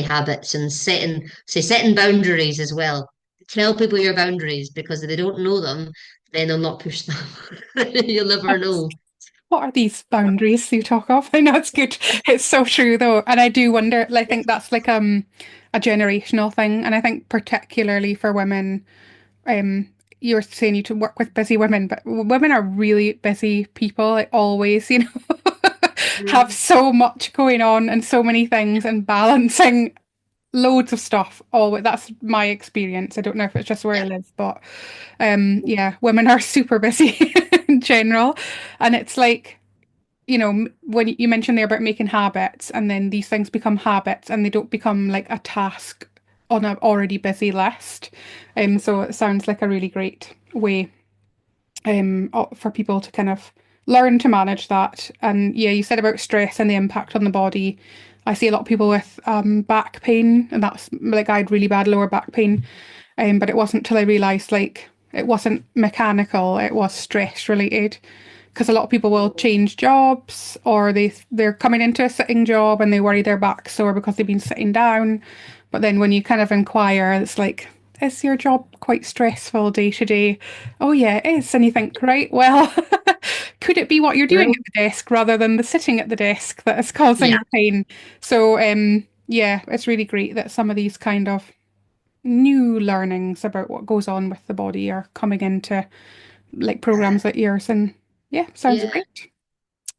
habits and setting boundaries as well. Tell people your boundaries because if they don't know them, then they'll not push them. You'll never know. What are these boundaries you talk of? I know it's good. It's so true though. And I do wonder, I think that's like a generational thing. And I think particularly for women, um you're saying you to work with busy women, but women are really busy people, like always, have Mm. so much going on and so many things and balancing loads of stuff. All that's my experience. I don't know if it's just where I Yeah. live, but yeah, women are super busy in general. And it's like when you mentioned there about making habits, and then these things become habits and they don't become like a task on an already busy list. So it sounds like a really great way for people to kind of learn to manage that. And yeah, you said about stress and the impact on the body. I see a lot of people with back pain, and that's like I had really bad lower back pain, but it wasn't till I realised like it wasn't mechanical, it was stress related. Because a lot of people will change jobs, or they're coming into a sitting job and they worry their back's sore because they've been sitting down. But then when you kind of inquire, it's like, is your job quite stressful day to day? Oh yeah, it is. And you think, right, well, could it be what you're doing Well, at the desk rather than the sitting at the desk that is causing yeah. the pain? So yeah, it's really great that some of these kind of new learnings about what goes on with the body are coming into like programs like yours. And yeah, sounds Yeah. great.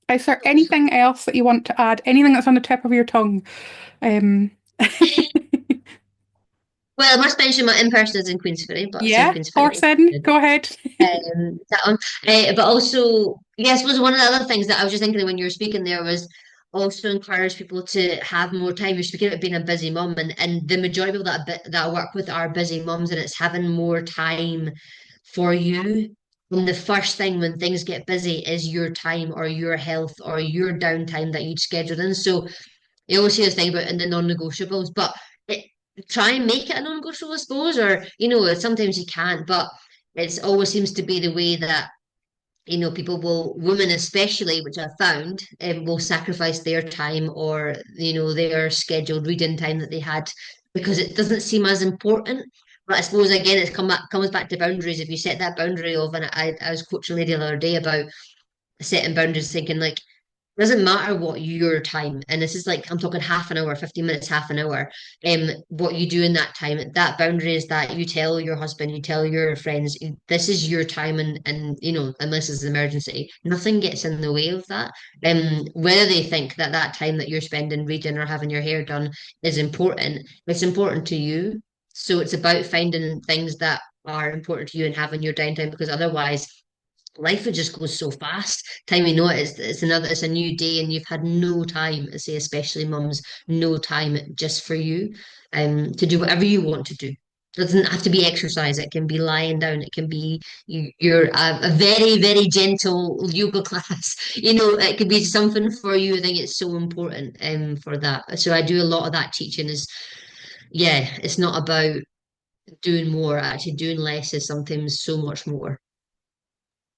Is there anything else that you want to add? Anything that's on the tip of your tongue? Um, Well, I must mention my in-person is in Queensferry, but I say yeah, Queensferry. horse in, go ahead. That one. But also, yeah, I suppose one of the other things that I was just thinking when you were speaking there was also encourage people to have more time. You're speaking about being a busy mum, and the majority of people that I work with are busy mums, and it's having more time for you. And the first thing when things get busy is your time or your health or your downtime that you'd scheduled in. So you always hear this thing about in the non-negotiables, but it, try and make it a non-negotiable, I suppose, or sometimes you can't, but It's always seems to be the way that people will, women especially, which I've found, will sacrifice their time or, their scheduled reading time that they had because it doesn't seem as important. But I suppose again, comes back to boundaries. If you set that boundary of, and I was coaching a lady the other day about setting boundaries, thinking like, doesn't matter what your time, and this is like I'm talking half an hour, 15 minutes, half an hour, what you do in that time, that boundary is that you tell your husband, you tell your friends, this is your time, and unless it's an emergency, nothing gets in the way of that. Whether they think that that time that you're spending reading or having your hair done is important, it's important to you. So it's about finding things that are important to you and having your downtime, because otherwise life would just go so fast. Time you know it, it's a new day, and you've had no time, I say, especially mums, no time just for you, to do whatever you want to do. It doesn't have to be exercise. It can be lying down. It can be you're a very, very gentle yoga class. It could be something for you. I think it's so important for that. So I do a lot of that teaching is, yeah, it's not about doing more. Actually, doing less is sometimes so much more.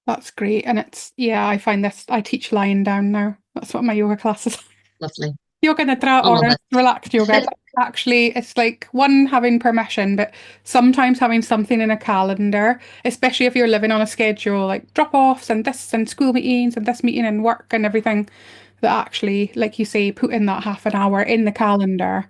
That's great. And yeah, I find this, I teach lying down now. That's what my yoga class is. Lovely. Yoga nidra I love or relaxed yoga. it. But actually, it's like one, having permission, but sometimes having something in a calendar, especially if you're living on a schedule, like drop-offs and this and school meetings and this meeting and work and everything, that actually, like you say, put in that half an hour in the calendar.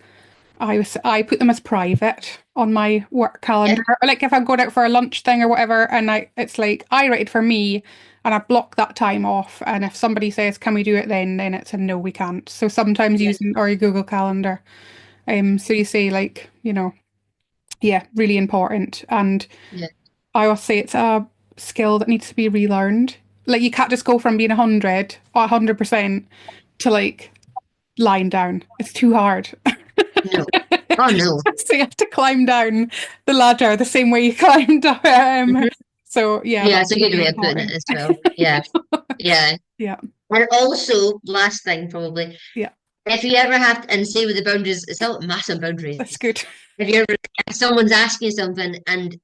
I put them as private on my work Yeah, calendar. Or like if I'm going out for a lunch thing or whatever, and it's like I rated for me, and I block that time off. And if somebody says, "Can we do it then?" it's a no, we can't. So sometimes yeah, using or your Google Calendar. So you say like, yeah, really important. And yeah. I always say it's a skill that needs to be relearned. Like you can't just go from being 100 or 100% to like lying down. It's too hard. No. Oh no. So you have to climb down the ladder the same way you climbed up. Mhm. So yeah, Yeah, that's it's a good really way of putting it important. as well. Yeah, yeah. Yeah, And also, last thing probably, yeah, if you ever have to, and say with the boundaries, it's not massive that's boundaries. good. If someone's asking you something and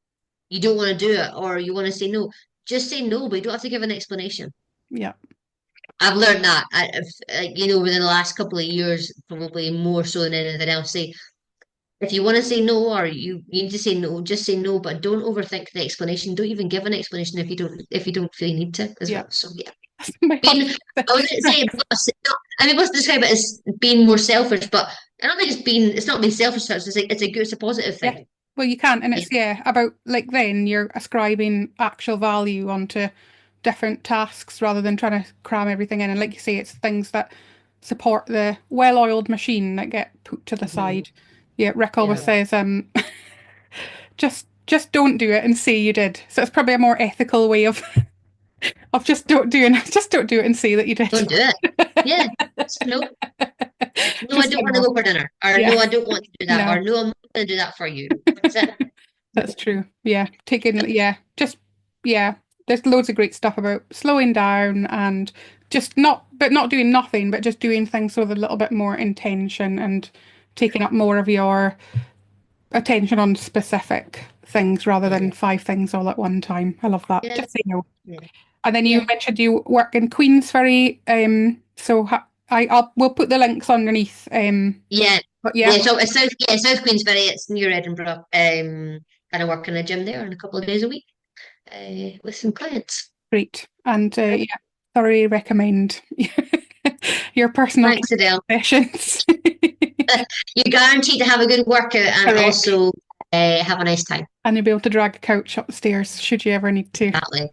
you don't want to do it or you want to say no, just say no, but you don't have to give an explanation. Yeah, I've learned that, within the last couple of years, probably more so than anything else. Say, if you want to say no or you need to say no, just say no, but don't overthink the explanation. Don't even give an explanation if you don't feel you need to as yeah. well. So yeah. My Being husband. I wouldn't say I mean let's describe it as being more selfish, but I don't think it's not being selfish, it's a positive Yeah. thing. Well, you can, and Yeah. it's about like then you're ascribing actual value onto different tasks rather than trying to cram everything in. And like you say, it's things that support the well-oiled machine that get put to the Mhm. side. Yeah, Rick always Yeah. says, just don't do it and say you did. So it's probably a more ethical way of just don't do it and say that you did. Don't do it. Yeah. So no, no, I Just don't say want to no. go for dinner. Or Yeah, no, I don't want to do that. no, Or no, I'm not going to do that for you. That's it. that's true. Yeah, yeah. There's loads of great stuff about slowing down and not doing nothing, but just doing things with a little bit more intention and taking up more of your attention on specific things rather than Yeah. five things all at one time. I love that. Yeah. Just say no. Yeah. And then you Yeah. mentioned you work in Queensferry. We'll put the links underneath. Yeah. But Yeah. yeah, So it's South Queensbury, it's near Edinburgh. And I work in a gym there and a couple of days a week, with some clients. great. And yeah, thoroughly recommend your personal Thanks, Adele. sessions. You're guaranteed to have a good workout and Correct. also have a nice time. And you'll be able to drag a couch up the stairs should you ever need to. Exactly.